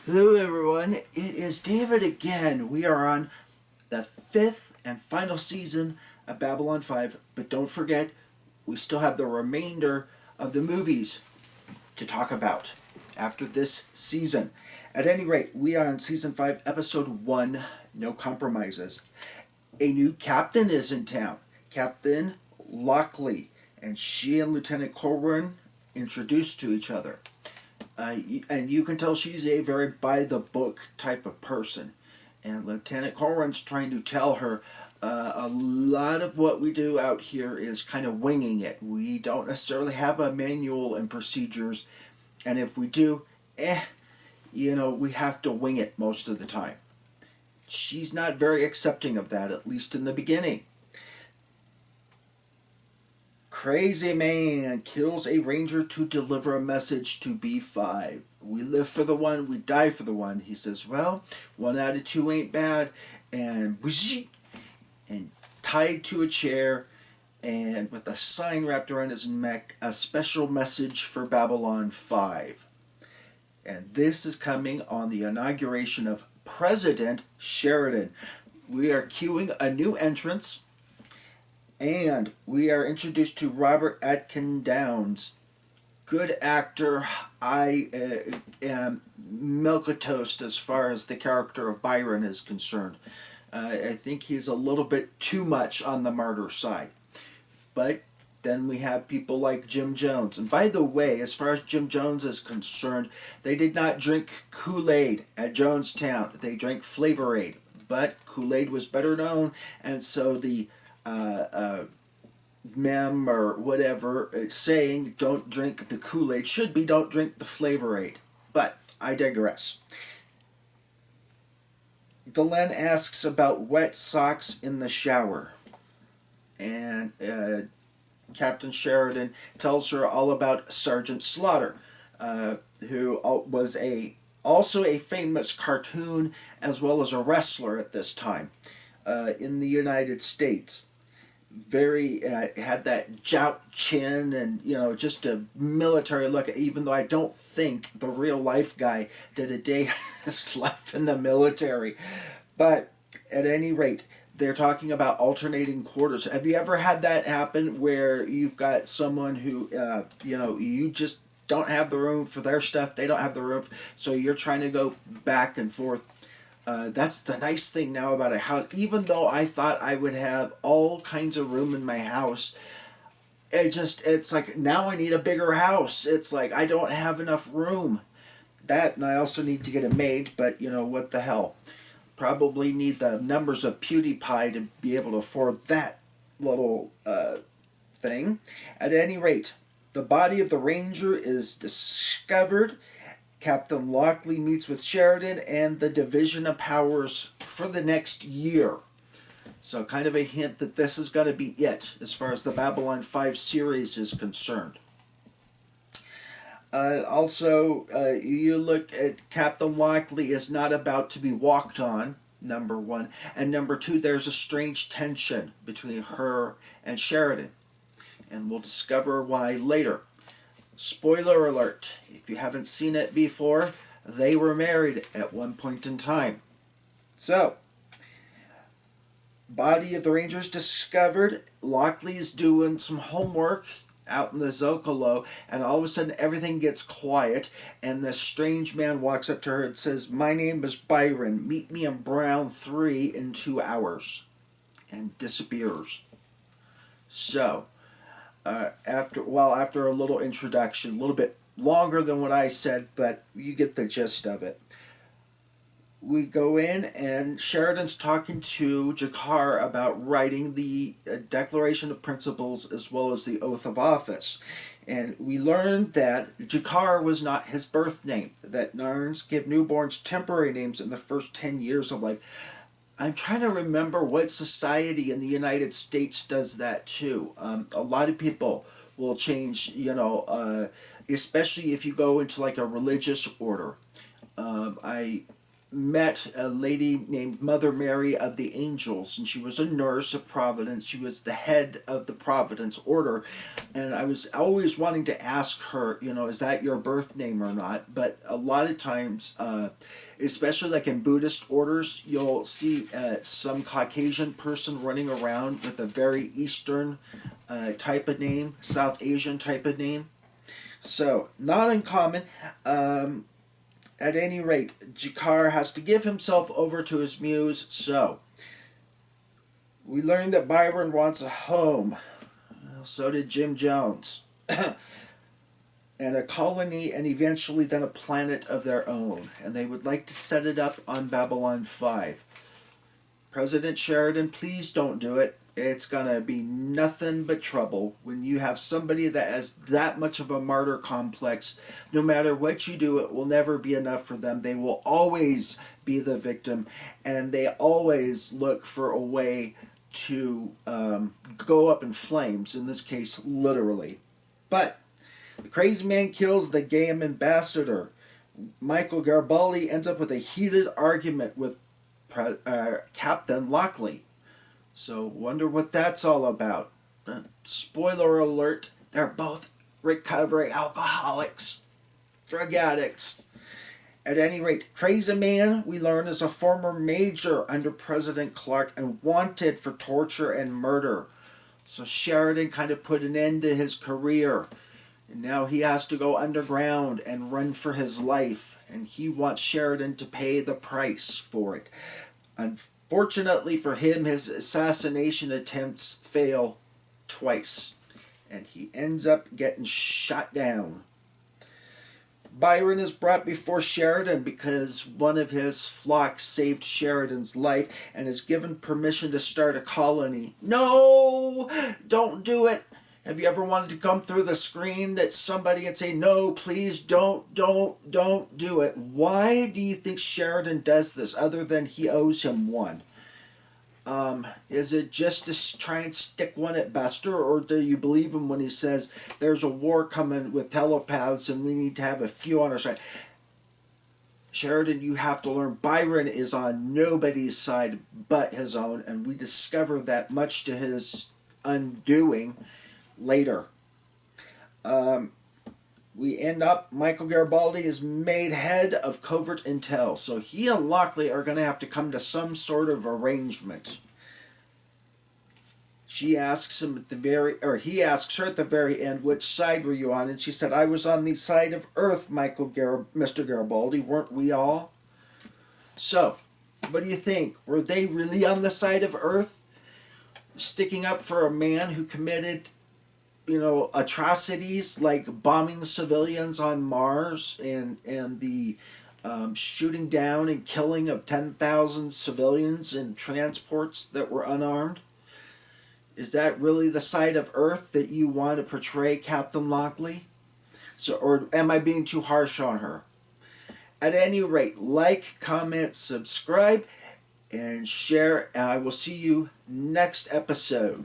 Hello everyone, it is David again. We are on the 5th and final season of Babylon 5, but don't forget, we still have the remainder of the movies to talk about after this season. At any rate, we are on Season 5, Episode 1, No Compromises. A new captain is in town, Captain Lochley, and she and Lieutenant Corwin introduced to each other. And you can tell she's a very by-the-book type of person. And Lieutenant Corwin's trying to tell her a lot of what we do out here is kind of winging it. We don't necessarily have a manual and procedures. And if we do, we have to wing it most of the time. She's not very accepting of that, at least in the beginning. Crazy man kills a ranger to deliver a message to B5. We live for the one, we die for the one. He says, well, 1 out of 2 ain't bad. And tied to a chair and with a sign wrapped around his neck, a special message for Babylon 5. And this is coming on the inauguration of President Sheridan. We are cueing a new entrance. And we are introduced to Robert Atkin Downes. Good actor. I am milquetoast as far as the character of Byron is concerned. I think he's a little bit too much on the martyr side. But then we have people like Jim Jones. And by the way, as far as Jim Jones is concerned, they did not drink Kool-Aid at Jonestown. They drank Flavor-Aid. But Kool-Aid was better known, and so the mem or whatever saying don't drink the Kool-Aid should be don't drink the Flavor-Aid. But I digress. Delenn asks about wet socks in the shower. And Captain Sheridan tells her all about Sgt Slaughter, who was also a famous cartoon as well as a wrestler at this time in the United States. Very had that jout chin and just a military look, even though I don't think the real life guy did a day of his life in the military. But at any rate, they're talking about alternating quarters. Have you ever had that happen where you've got someone who you just don't have the room for their stuff, they don't have the room, so you're trying to go back and forth? That's the nice thing now about a house. Even though I thought I would have all kinds of room in my house, it's like now I need a bigger house. It's like I don't have enough room. That, and I also need to get a maid, but what the hell. Probably need the numbers of PewDiePie to be able to afford that little thing. At any rate, the body of the ranger is discovered. Captain Lochley meets with Sheridan and the division of powers for the next year. So kind of a hint that this is going to be it as far as the Babylon 5 series is concerned. Also, you look at Captain Lochley is not about to be walked on, number one. And number two, there's a strange tension between her and Sheridan. And we'll discover why later. Spoiler alert, if you haven't seen it before, they were married at one point in time. So, body of the Rangers discovered. Lochley's doing some homework out in the Zocalo, and all of a sudden everything gets quiet, and this strange man walks up to her and says, my name is Byron, meet me in Brown 3 in 2 hours, and disappears. So, after a little introduction, a little bit longer than what I said, but you get the gist of it. We go in, and Sheridan's talking to G'Kar about writing the Declaration of Principles as well as the Oath of Office. And we learned that G'Kar was not his birth name, that Narns give newborns temporary names in the first 10 years of life. I'm trying to remember what society in the United States does that too. A lot of people will change, especially if you go into like a religious order. met a lady named Mother Mary of the Angels, and she was a nurse of Providence. She was the head of the Providence Order, and I was always wanting to ask her, is that your birth name or not? But a lot of times, especially like in Buddhist orders, you'll see some Caucasian person running around with a very Eastern type of name, South Asian type of name. So, not uncommon. At any rate, G'Kar has to give himself over to his muse, so we learned that Byron wants a home. Well, so did Jim Jones. And a colony, and eventually then a planet of their own. And they would like to set it up on Babylon 5. President Sheridan, please don't do it. It's going to be nothing but trouble when you have somebody that has that much of a martyr complex. No matter what you do, it will never be enough for them. They will always be the victim, and they always look for a way to go up in flames, in this case, literally. But the crazy man kills the Gaium ambassador. Michael Garibaldi ends up with a heated argument with Captain Lochley. So, wonder what that's all about. Spoiler alert, they're both recovering alcoholics, drug addicts. At any rate, Crazy Man, we learn, is a former major under President Clark and wanted for torture and murder. So Sheridan kind of put an end to his career. And now he has to go underground and run for his life. And he wants Sheridan to pay the price for it. Unfortunately for him, his assassination attempts fail twice, and he ends up getting shot down. Byron is brought before Sheridan because one of his flocks saved Sheridan's life and is given permission to start a colony. No! Don't do it! Have you ever wanted to come through the screen at somebody and say, no, please don't do it? Why do you think Sheridan does this other than he owes him one? Is it just to try and stick one at Buster, or do you believe him when he says there's a war coming with telepaths and we need to have a few on our side? Sheridan, you have to learn Byron is on nobody's side but his own, and we discover that much to his undoing later. We end up, Michael Garibaldi is made head of covert intel, so he and Lockley are going to have to come to some sort of arrangement. She asks him he asks her at the very end, which side were you on? And she said, I was on the side of Earth, Mr. Garibaldi, weren't we all? So, what do you think? Were they really on the side of Earth? Sticking up for a man who committed atrocities like bombing civilians on Mars and the shooting down and killing of 10,000 civilians in transports that were unarmed? Is that really the side of Earth that you want to portray, Captain Lochley? Or am I being too harsh on her? At any rate, like, comment, subscribe, and share, and I will see you next episode.